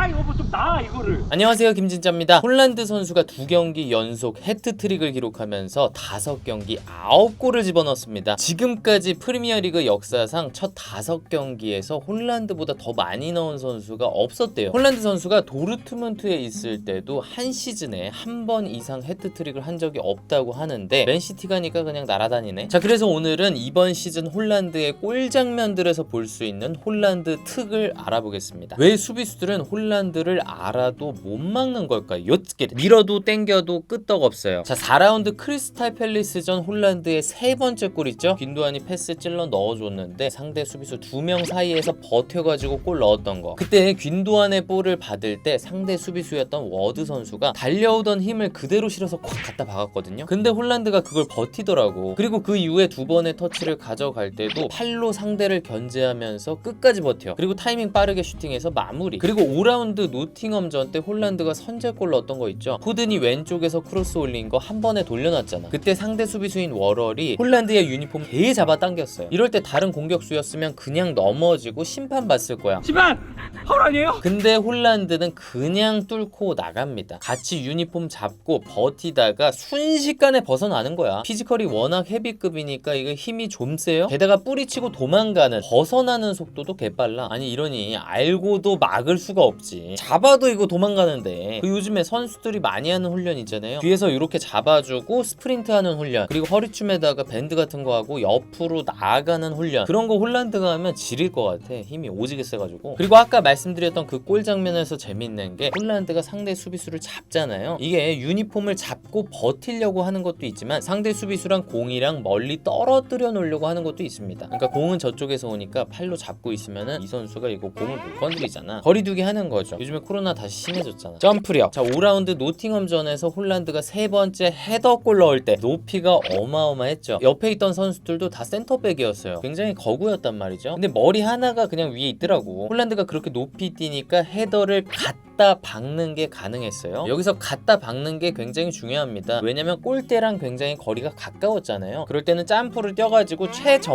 이거 뭐 좀 나 이거를. 안녕하세요, 김진짜입니다. 홀란드 선수가 2경기 연속 해트트릭을 기록하면서 5경기 9골을 집어넣었습니다. 지금까지 프리미어리그 역사상 첫 5경기에서 홀란드보다 더 많이 넣은 선수가 없었대요. 홀란드 선수가 도르트문트에 있을 때도 한 시즌에 한 번 이상 해트트릭을 한 적이 없다고 하는데 맨시티 가니까 그냥 날아다니네. 자, 그래서 오늘은 이번 시즌 홀란드의 골 장면들에서 볼 수 있는 홀란드 특을 알아보겠습니다. 왜 수비수들은 홀란드를 알아도 못 막는 걸까요? 요tz게 밀어도 땡겨도 끄떡없어요. 자, 4라운드 크리스탈 팰리스전 홀란드의 세 번째 골 있죠? 균도안이 패스 찔러 넣어줬는데 상대 수비수 2명 사이에서 버텨가지고 골 넣었던 거. 그때 균도안의 볼을 받을 때 상대 수비수였던 워드 선수가 달려오던 힘을 그대로 실어서 콱 갖다 박았거든요. 근데 홀란드가 그걸 버티더라고. 그리고 그 이후에 두 번의 터치를 가져갈 때도 팔로 상대를 견제하면서 끝까지 버텨. 그리고 타이밍 빠르게 슈팅해서 마무리. 그리고 5라운드 노팅엄전 때 홀란드가 선제골 넣었던 거 있죠? 포든이 왼쪽에서 크로스 올린 거 한 번에 돌려놨잖아. 그때 상대 수비수인 워럴이 홀란드의 유니폼 개 잡아당겼어요. 이럴 때 다른 공격수였으면 그냥 넘어지고 심판 봤을 거야. 심판 파울 아니에요? 근데 홀란드는 그냥 뚫고 나갑니다. 같이 유니폼 잡고 버티다가 순식간에 벗어나는 거야. 피지컬이 워낙 헤비급이니까 이거 힘이 좀 세요. 게다가 뿌리치고 도망가는 벗어나는 속도도 개빨라. 아니 이러니 알고도 막을 수가 없지. 잡아도 이거 도망가는데. 그 요즘에 선수들이 많이 하는 훈련 있잖아요. 뒤에서 이렇게 잡아주고 스프린트하는 훈련, 그리고 허리춤에다가 밴드 같은 거 하고 옆으로 나가는 훈련, 그런 거 홀란드가 하면 지릴 것 같아. 힘이 오지게 세가지고. 그리고 아까 말씀드렸던 그 골 장면에서 재밌는 게 홀란드가 상대 수비수를 잡잖아요. 이게 유니폼을 잡고 버티려고 하는 것도 있지만 상대 수비수랑 공이랑 멀리 떨어뜨려 놓으려고 하는 것도 있습니다. 그러니까 공은 저쪽에서 오니까 팔로 잡고 있으면은 이 선수가 이거 공을 못 건드리잖아. 거리두기 하는 거죠. 요즘에 코로나 다시 심해졌잖아. 점프력. 자, 5라운드 노팅엄전에서 홀란드가 세 번째 헤더골 넣을 때 높이가 어마어마했죠. 옆에 있던 선수들도 다 센터백이었어요. 굉장히 거구였단 말이죠. 근데 머리 하나가 그냥 위에 있더라고. 홀란드가 그렇게 높이 뛰니까 헤더를 갖다 박는 게 가능했어요. 여기서 갖다 박는 게 굉장히 중요합니다. 왜냐면 골대랑 굉장히 거리가 가까웠잖아요. 그럴 때는 점프를 뛰어가지고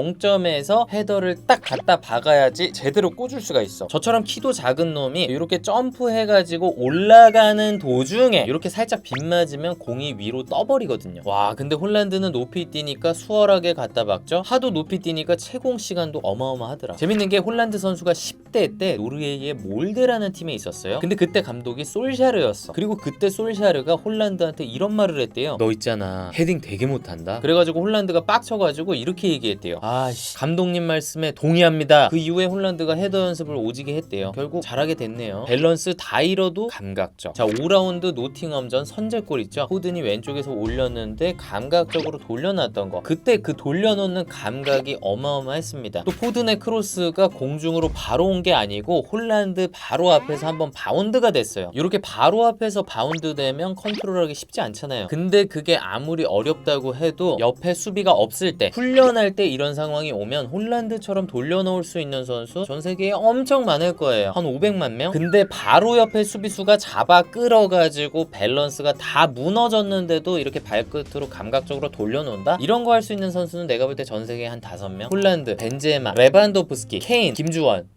최정점에서 헤더를 딱 갖다 박아야지 제대로 꽂을 수가 있어. 저처럼 키도 작은 놈이 이렇게 점프해가지고 올라가는 도중에 이렇게 살짝 빗맞으면 공이 위로 떠버리거든요. 와, 근데 홀란드는 높이 뛰니까 수월하게 갖다 박죠. 하도 높이 뛰니까 채공 시간도 어마어마하더라. 재밌는 게 홀란드 선수가 10대 때 노르웨이의 몰데라는 팀에 있었어요. 근데 그때 감독이 솔샤르였어. 그리고 그때 솔샤르가 홀란드한테 이런 말을 했대요. 너 있잖아, 헤딩 되게 못한다. 그래가지고 홀란드가 빡쳐가지고 이렇게 얘기했대요. 아씨, 감독님 말씀에 동의합니다. 그 이후에 홀란드가 헤더 연습을 오지게 했대요. 결국 잘하게 됐네요. 밸런스 다 잃어도 감각적. 자, 5라운드 노팅엄전 선제골 있죠? 포든이 왼쪽에서 올렸는데 감각적으로 돌려놨던 거. 그때 그 돌려놓는 감각이 어마어마했습니다. 또 포든의 크로스가 공중으로 바로 온 게 아니고 홀란드 바로 앞에서 한번 바운드가 됐어요. 이렇게 바로 앞에서 바운드 되면 컨트롤하기 쉽지 않잖아요. 근데 그게 아무리 어렵다고 해도 옆에 수비가 없을 때, 훈련할 때 이런 상황이 오면 홀란드처럼 돌려놓을 수 있는 선수 전 세계에 엄청 많을 거예요. 한 500만 명? 근데 바로 옆에 수비수가 잡아 끌어가지고 밸런스가 다 무너졌는데도 이렇게 발끝으로 감각적으로 돌려놓는다? 이런 거 할 수 있는 선수는 내가 볼 때 전 세계에 한 5명? 홀란드, 벤제마, 레반도프스키, 케인, 김주원.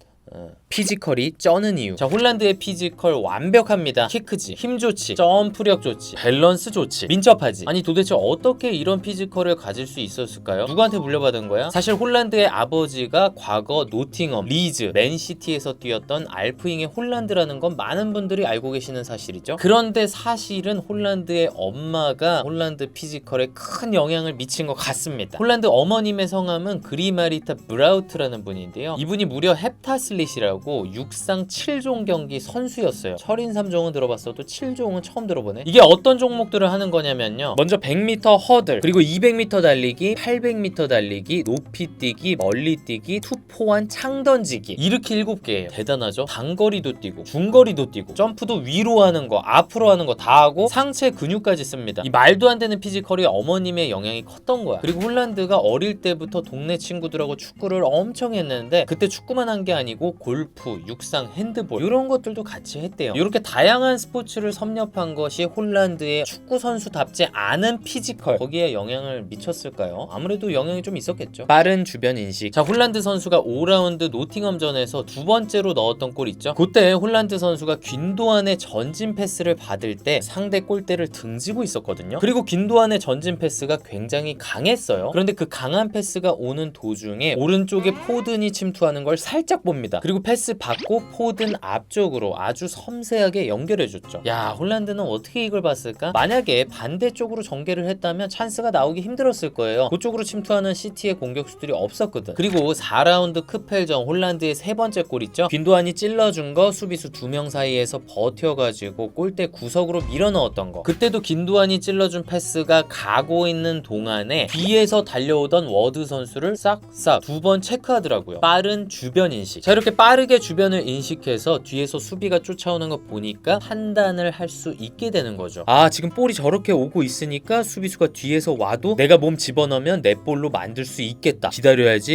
피지컬이 쩌는 이유. 자, 홀란드의 피지컬 완벽합니다. 키 크지, 힘 좋지, 점프력 좋지, 밸런스 좋지, 민첩하지. 아니 도대체 어떻게 이런 피지컬을 가질 수 있었을까요? 누구한테 물려받은 거야? 사실 홀란드의 아버지가 과거 노팅엄, 리즈, 맨시티에서 뛰었던 알프잉의 홀란드라는 건 많은 분들이 알고 계시는 사실이죠. 그런데 사실은 홀란드의 엄마가 홀란드 피지컬에 큰 영향을 미친 것 같습니다. 홀란드 어머님의 성함은 그리마리타 브라우트라는 분인데요. 이분이 무려 헵타슬릿이라고 육상 7종 경기 선수였어요. 철인 3종은 들어봤어도 7종은 처음 들어보네. 이게 어떤 종목들을 하는 거냐면요, 먼저 100m 허들, 그리고 200m 달리기, 800m 달리기, 높이 뛰기, 멀리 뛰기, 투포환, 창 던지기, 이렇게 7개예요. 대단하죠? 단거리도 뛰고 중거리도 뛰고 점프도 위로 하는 거 앞으로 하는 거 다 하고 상체 근육까지 씁니다. 이 말도 안 되는 피지컬이 어머님의 영향이 컸던 거야. 그리고 홀란드가 어릴 때부터 동네 친구들하고 축구를 엄청 했는데 그때 축구만 한 게 아니고 골 골프, 육상, 핸드볼 이런 것들도 같이 했대요. 이렇게 다양한 스포츠를 섭렵한 것이 홀란드의 축구 선수답지 않은 피지컬 거기에 영향을 미쳤을까요? 아무래도 영향이 좀 있었겠죠. 빠른 주변 인식. 자, 홀란드 선수가 5라운드 노팅엄전에서 두 번째로 넣었던 골 있죠. 그때 홀란드 선수가 균도안의 전진 패스를 받을 때 상대 골대를 등지고 있었거든요. 그리고 균도안의 전진 패스가 굉장히 강했어요. 그런데 그 강한 패스가 오는 도중에 오른쪽에 포든이 침투하는 걸 살짝 봅니다. 그리고 패스 받고 포든 앞쪽으로 아주 섬세하게 연결해줬죠. 야, 홀란드는 어떻게 이걸 봤을까? 만약에 반대쪽으로 전개를 했다면 찬스가 나오기 힘들었을 거예요. 그쪽으로 침투하는 시티의 공격수들이 없었거든. 그리고 4라운드 크펠전 홀란드의 세 번째 골 있죠? 균도안이 찔러준 거 수비수 2명 사이에서 버텨가지고 골대 구석으로 밀어 넣었던 거. 그때도 균도안이 찔러준 패스가 가고 있는 동안에 뒤에서 달려오던 워드 선수를 싹싹 두 번 체크하더라고요. 빠른 주변 인식. 자, 이렇게 빠르게 주변을 인식해서 뒤에서 수비가 쫓아오는 거 보니까 판단을 할 수 있게 되는 거죠. 아, 지금 볼이 저렇게 오고 있으니까 수비수가 뒤에서 와도 내가 몸 집어넣으면 내 볼로 만들 수 있겠다.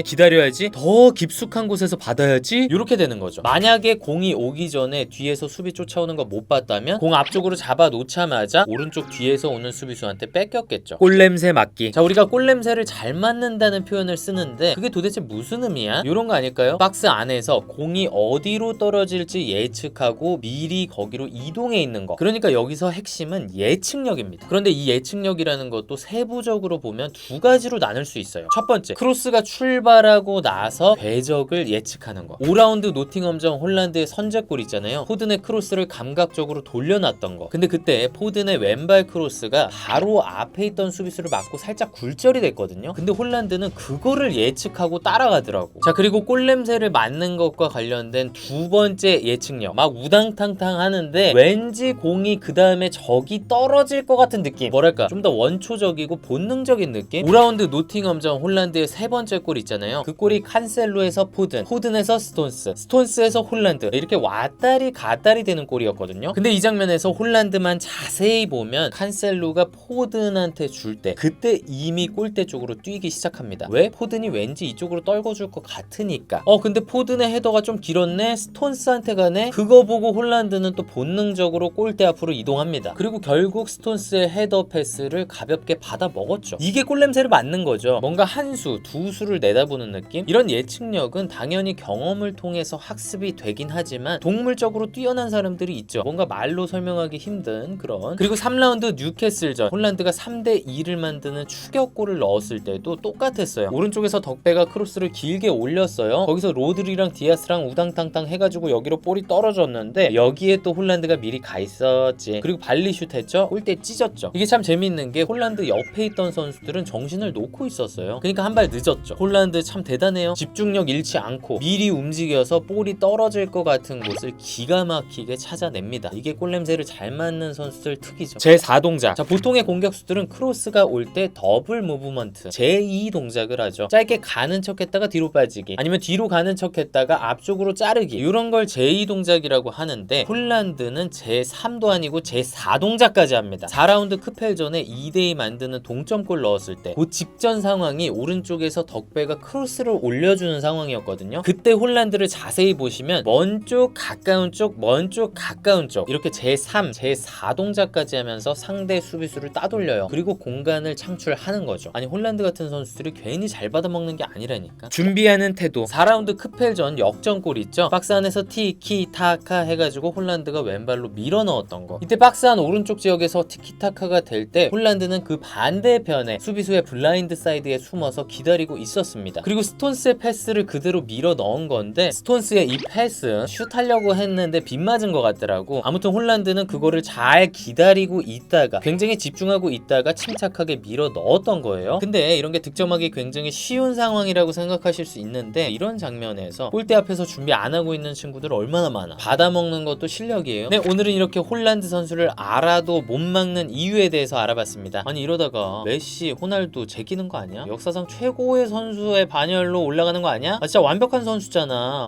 기다려야지 더 깊숙한 곳에서 받아야지. 이렇게 되는 거죠. 만약에 공이 오기 전에 뒤에서 수비 쫓아오는 거 못 봤다면 공 앞쪽으로 잡아 놓자마자 오른쪽 뒤에서 오는 수비수한테 뺏겼겠죠. 골냄새 맡기. 자, 우리가 골냄새를 잘 맡는다는 표현을 쓰는데 그게 도대체 무슨 의미야? 이런 거 아닐까요? 박스 안에서 공이 어디로 떨어질지 예측하고 미리 거기로 이동해 있는 거. 그러니까 여기서 핵심은 예측력입니다. 그런데 이 예측력이라는 것도 세부적으로 보면 두 가지로 나눌 수 있어요. 첫 번째, 크로스가 출발하고 나서 궤적을 예측하는 거. 5라운드 노팅엄전 홀란드의 선제골 있잖아요. 포든의 크로스를 감각적으로 돌려놨던 거. 근데 그때 포든의 왼발 크로스가 바로 앞에 있던 수비수를 맞고 살짝 굴절이 됐거든요. 근데 홀란드는 그거를 예측하고 따라가더라고. 자, 그리고 골냄새를 맡는 것과 관련된 두 번째 예측력. 막 우당탕탕 하는데 왠지 공이 그 다음에 적이 떨어질 것 같은 느낌. 뭐랄까, 좀 더 원초적이고 본능적인 느낌. 5라운드 노팅엄전 홀란드의 세 번째 골 있잖아요. 그 골이 칸셀로에서 포든, 포든에서 스톤스, 스톤스에서 홀란드, 이렇게 왔다리 갔다리 되는 골이었거든요. 근데 이 장면에서 홀란드만 자세히 보면 칸셀로가 포든한테 줄 때 그때 이미 골대 쪽으로 뛰기 시작합니다. 왜? 포든이 왠지 이쪽으로 떨궈줄 것 같으니까. 근데 포든의 헤더가 좀 길었네? 스톤스한테 가네? 그거 보고 홀란드는 또 본능적으로 골대 앞으로 이동합니다. 그리고 결국 스톤스의 헤더 패스를 가볍게 받아 먹었죠. 이게 골냄새를 맡는 거죠. 뭔가 한 수, 두 수를 내다보는 느낌? 이런 예측력은 당연히 경험을 통해서 학습이 되긴 하지만 동물적으로 뛰어난 사람들이 있죠. 뭔가 말로 설명하기 힘든 그런. 그리고 3라운드 뉴캐슬전 홀란드가 3대2를 만드는 추격골을 넣었을 때도 똑같았어요. 오른쪽에서 덕배가 크로스를 길게 올렸어요. 거기서 로드리랑 디아스랑 우당탕탕 해가지고 여기로 볼이 떨어졌는데 여기에 또 홀란드가 미리 가 있었지. 그리고 발리슛 했죠. 골대 찢었죠. 이게 참 재밌는 게 홀란드 옆에 있던 선수들은 정신을 놓고 있었어요. 그러니까 한 발 늦었죠. 홀란드 참 대단해요. 집중력 잃지 않고 미리 움직여서 볼이 떨어질 것 같은 곳을 기가 막히게 찾아냅니다. 이게 골냄새를 잘 맞는 선수들 특이죠. 제4동작. 자, 보통의 공격수들은 크로스가 올 때 더블 무브먼트, 제2 동작을 하죠. 짧게 가는 척 했다가 뒤로 빠지기, 아니면 뒤로 가는 척 했다가 앞쪽으로 자르기, 이런 걸 제2 동작이라고 하는데 홀란드는 제3도 아니고 제4동작까지 합니다. 4라운드 크펠전에 2대2 만드는 동점골 넣었을 때 그 직전 상황이 오른쪽에서 덕배가 크로스를 올려주는 상황이었거든요. 그때 홀란드를 자세히 보시면 먼 쪽, 가까운 쪽, 먼 쪽, 가까운 쪽, 이렇게 제3, 제4 동작까지 하면서 상대 수비수를 따돌려요. 그리고 공간을 창출하는 거죠. 아니, 홀란드 같은 선수들이 괜히 잘 받아먹는 게 아니라니까. 준비하는 태도. 4라운드 크펠전 역전골 있죠. 박스 안에서 티키타카 해가지고 홀란드가 왼발로 밀어 넣었던 거. 이때 박스 안 오른쪽 지역에서 티키타카가 될 때 홀란드는 그 반대편에 수비수의 블라인드 사이드에 숨어서 기다리고 있었습니다. 그리고 스톤스의 패스를 그대로 밀어 넣은 건데 스톤스의 이 패스 슛 하려고 했는데 빗맞은 것 같더라고. 아무튼 홀란드는 그거를 잘 기다리고 있다가 굉장히 집중하고 있다가 침착하게 밀어 넣었던 거예요. 근데 이런 게 득점하기 굉장히 쉬운 상황이라고 생각하실 수 있는데 이런 장면에서 골대 앞에서 준비 안 하고 있는 친구들 얼마나 많아. 받아먹는 것도 실력이에요. 네, 오늘은 이렇게 홀란드 선수를 알아도 못 막는 이유에 대해서 알아봤습니다. 아니, 이러다가 메시, 호날두 제끼는 거 아니야? 역사상 최고의 선수의 반열로 올라가는 거 아니야? 진짜 완벽한 선수잖아.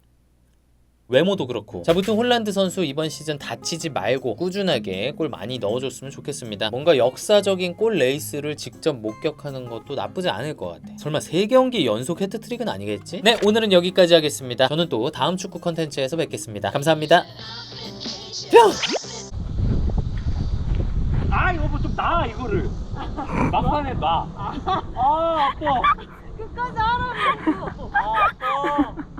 외모도 그렇고. 자, 무튼 홀란드 선수 이번 시즌 다치지 말고 꾸준하게 골 많이 넣어줬으면 좋겠습니다. 뭔가 역사적인 골 레이스를 직접 목격하는 것도 나쁘지 않을 것 같아. 설마 3경기 연속 해트트릭은 아니겠지? 네, 오늘은 여기까지 하겠습니다. 저는 또 다음 축구 컨텐츠에서 뵙겠습니다. 감사합니다. 뿅! 아 이거 뭐 좀 놔 이거를. 막판에 놔. 아 아파. 끝까지 하라고. 아 아파.